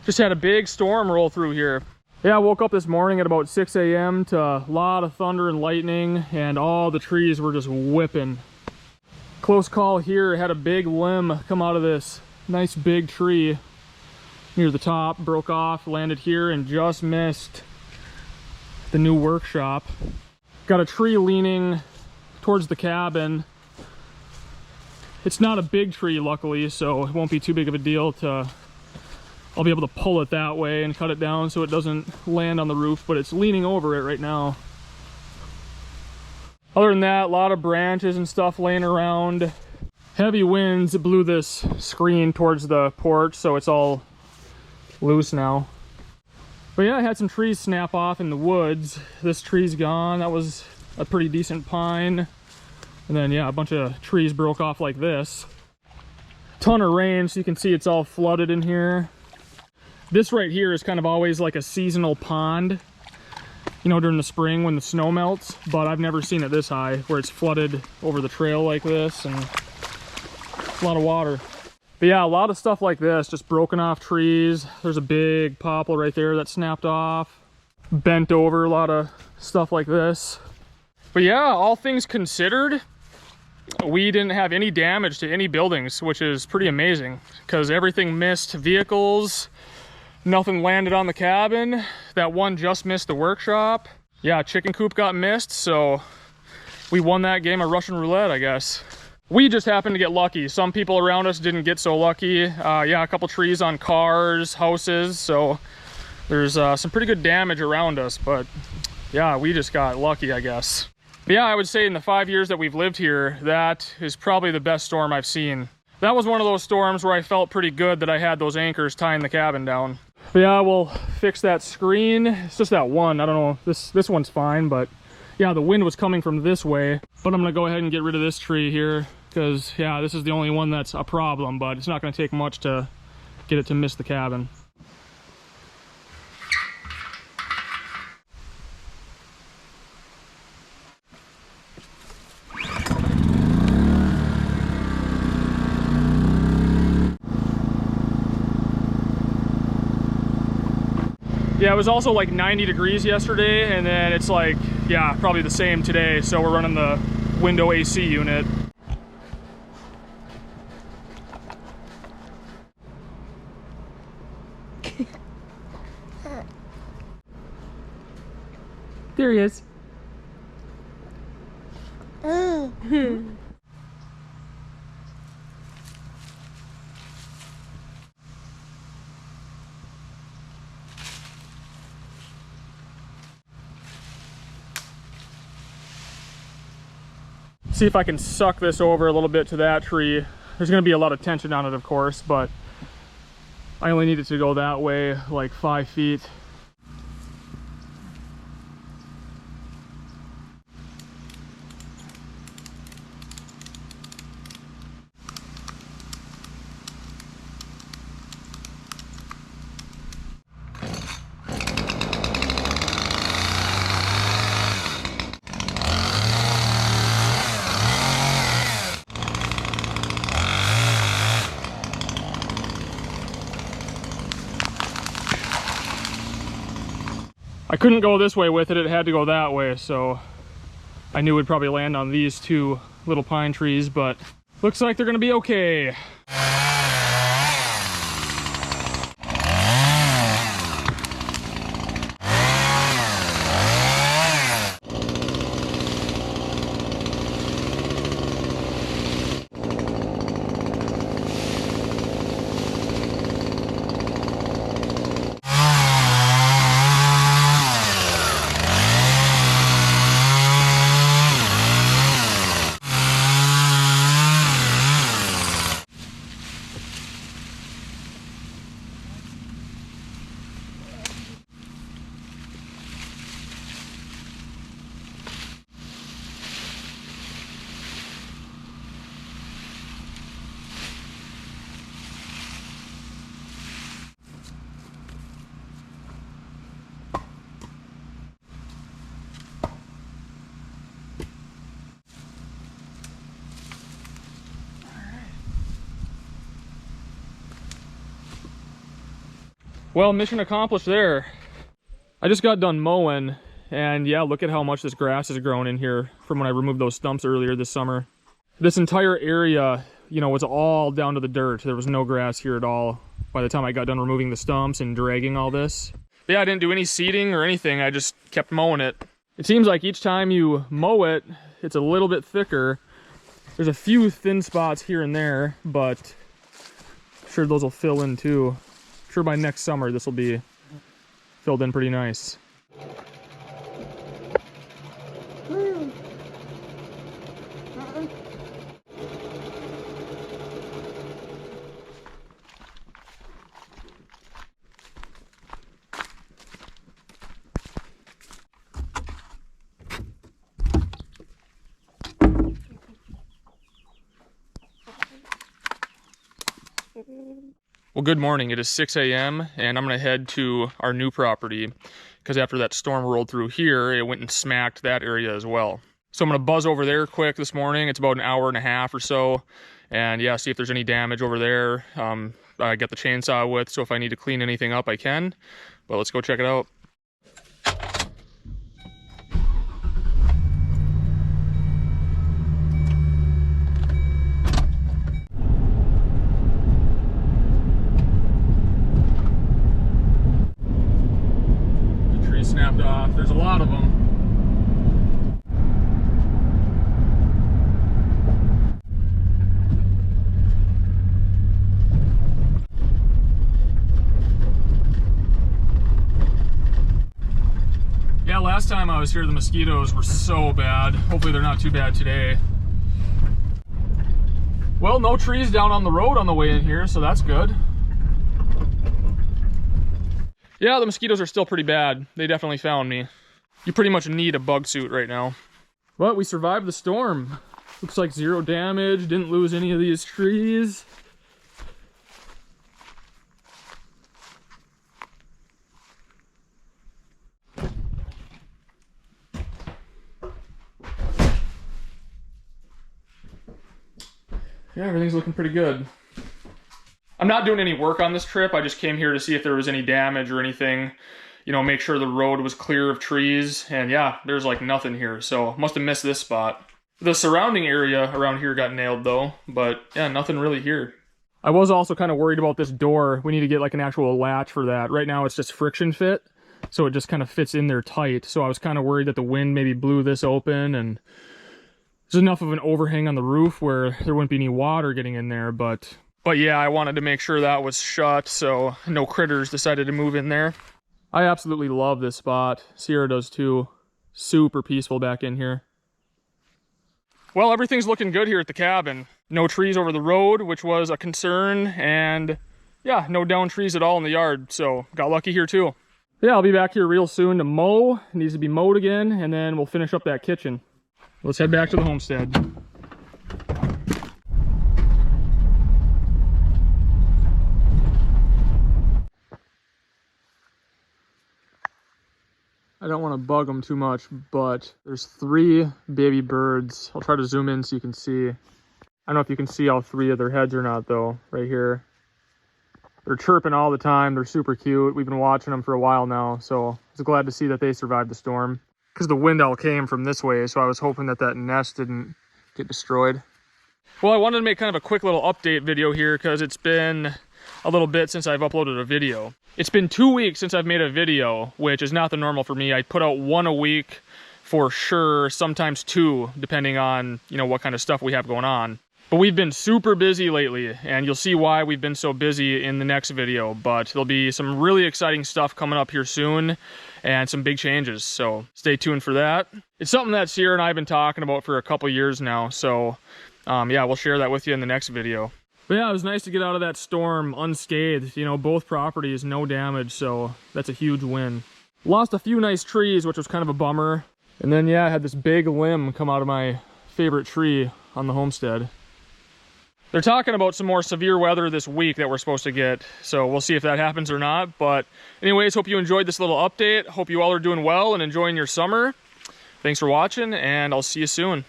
Just had a big storm roll through here. Yeah, I woke up this morning at about 6 a.m. to a lot of thunder and lightning, and all the trees were just whipping. Close call here, had a big limb come out of this nice big tree near the top, broke off, landed here, and just missed the new workshop. Got a tree leaning towards the cabin. It's not a big tree, luckily, so it won't be too big of a deal to... I'll be able to pull it that way and cut it down so it doesn't land on the roof, but it's leaning over it right now. Other than that, a lot of branches and stuff laying around. Heavy winds blew this screen towards the porch, so it's all loose now. But yeah, I had some trees snap off in the woods. This tree's gone. That was a pretty decent pine. And then yeah, a bunch of trees broke off like this. Ton of rain, so you can see it's all flooded in here. This right here is kind of always like a seasonal pond, you know, during the spring when the snow melts, but I've never seen it this high where it's flooded over the trail like this, and a lot of water. But yeah, a lot of stuff like this, just broken off trees. There's a big poplar right there that snapped off, bent over, a lot of stuff like this. But yeah, all things considered, we didn't have any damage to any buildings, which is pretty amazing because everything missed vehicles. Nothing landed on the cabin. That one just missed the workshop. Yeah, chicken coop got missed, so we won that game of Russian roulette, I guess. We just happened to get lucky. Some people around us didn't get so lucky. Yeah, a couple trees on cars, houses, so there's some pretty good damage around us, but yeah, we just got lucky, I guess. But yeah, I would say in the 5 years that we've lived here, that is probably the best storm I've seen. That was one of those storms where I felt pretty good that I had those anchors tying the cabin down. But yeah, we'll fix that screen. It's just that one. I don't know. This one's fine, but yeah, the wind was coming from this way. But I'm gonna go ahead and get rid of this tree here because yeah, this is the only one that's a problem, but it's not gonna take much to get it to miss the cabin. Yeah, it was also like 90 degrees yesterday, and then it's like, yeah, probably the same today, so we're running the window AC unit. There he is. See if I can suck this over a little bit to that tree. There's going to be a lot of tension on it, of course, but I only need it to go that way, like 5 feet. I couldn't go this way with it, it had to go that way, so I knew it would probably land on these two little pine trees, but looks like they're gonna be okay. Well, mission accomplished there. I just got done mowing, and yeah, look at how much this grass has grown in here from when I removed those stumps earlier this summer. This entire area, you know, was all down to the dirt. There was no grass here at all by the time I got done removing the stumps and dragging all this. But yeah, I didn't do any seeding or anything. I just kept mowing it. It seems like each time you mow it, it's a little bit thicker. There's a few thin spots here and there, but I'm sure those will fill in too. I'm sure by next summer this will be filled in pretty nice. Well, good morning. It is 6 a.m. and I'm gonna head to our new property because after that storm rolled through here, it went and smacked that area as well. So I'm gonna buzz over there quick this morning. It's about an hour and a half or so, and yeah, see if there's any damage over there. I got the chainsaw with, so if I need to clean anything up, I can. But let's go check it out. Snapped off. There's a lot of them. Yeah, last time I was here, the mosquitoes were so bad. Hopefully they're not too bad today. Well, no trees down on the road on the way in here, so that's good. Yeah, the mosquitoes are still pretty bad. They definitely found me. You pretty much need a bug suit right now. But we survived the storm. Looks like 0 damage, didn't lose any of these trees. Yeah, everything's looking pretty good. I'm not doing any work on this trip. I just came here to see if there was any damage or anything, you know, make sure the road was clear of trees. And yeah, there's like nothing here. So must have missed this spot. The surrounding area around here got nailed though, but yeah, nothing really here. I was also kind of worried about this door. We need to get like an actual latch for that. Right now it's just friction fit, so it just kind of fits in there tight. So I was kind of worried that the wind maybe blew this open and there's enough of an overhang on the roof where there wouldn't be any water getting in there, But yeah, I wanted to make sure that was shut so no critters decided to move in there. I absolutely love this spot. Sierra does too. Super peaceful back in here. Well, everything's looking good here at the cabin. No trees over the road, which was a concern, and yeah, no down trees at all in the yard, so got lucky here too. Yeah, I'll be back here real soon to mow. It needs to be mowed again, and then we'll finish up that kitchen. Let's head back to the homestead. I don't want to bug them too much, but there's 3 baby birds. I'll try to zoom in so you can see. I don't know if you can see all 3 of their heads or not though, right here. They're chirping all the time. They're super cute. We've been watching them for a while now, so I was glad to see that they survived the storm. Because the wind all came from this way, so I was hoping that that nest didn't get destroyed. Well, I wanted to make kind of a quick little update video here because it's been a little bit since I've uploaded a video. It's been 2 weeks since I've made a video, which is not the normal for me. I put out 1 a week for sure, sometimes 2, depending on, you know, what kind of stuff we have going on. But we've been super busy lately, and you'll see why we've been so busy in the next video. But there'll be some really exciting stuff coming up here soon, and some big changes, so stay tuned for that. It's something that Sierra and I have been talking about for a couple years now, so yeah, we'll share that with you in the next video. But yeah, it was nice to get out of that storm unscathed. You know, both properties, no damage, so that's a huge win. Lost a few nice trees, which was kind of a bummer. And then yeah, I had this big limb come out of my favorite tree on the homestead. They're talking about some more severe weather this week that we're supposed to get, so we'll see if that happens or not. But anyways, hope you enjoyed this little update. Hope you all are doing well and enjoying your summer. Thanks for watching, and I'll see you soon.